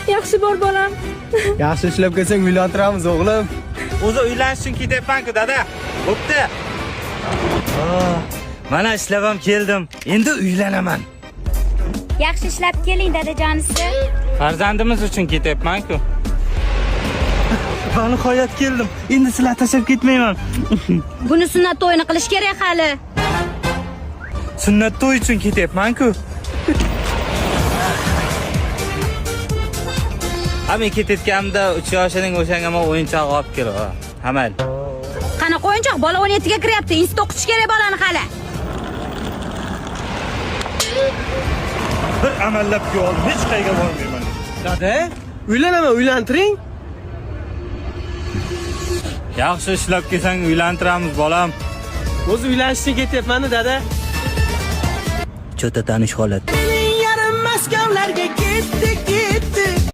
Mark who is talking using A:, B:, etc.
A: Yaxshi bor bolam.
B: Yaxshi ishlab kelsang uylantiramiz o'g'lim.
C: O'zi uylanish uchun ketyapman-ku, dada. Bo'pti. Mana ishlab ham keldim. Endi uylanaman.
D: Yaxshi ishlab keling dadajonisi.
C: Farzandimiz uchun ketyapman-ku. Va nihoyat keldim. Endi sizlar tashlab ketmayman.
D: Buni sunnat to'yini qilish kerak hali.
C: Sunnat to'y uchun ketyapman-ku. Men ketayotganimda 3 yoshining o'shanga men o'yinchoq olib keldi. Hamal.
D: Qanaqa o'yinchoq? Bola 17 ga kiryapti. Institutga o'qish kerak bolani hali.
C: Bir amallab ko'rdim, hech qayerga bormayman.
B: Dada, uylanaman, uylantiring.
C: Yaxshi ishlab kelsang uylantiramiz, bolam.
B: O'zi uylanishga ketyapman, dada.
C: Cho'ta tanish holat.
B: Yarim maskovlarga ketdik.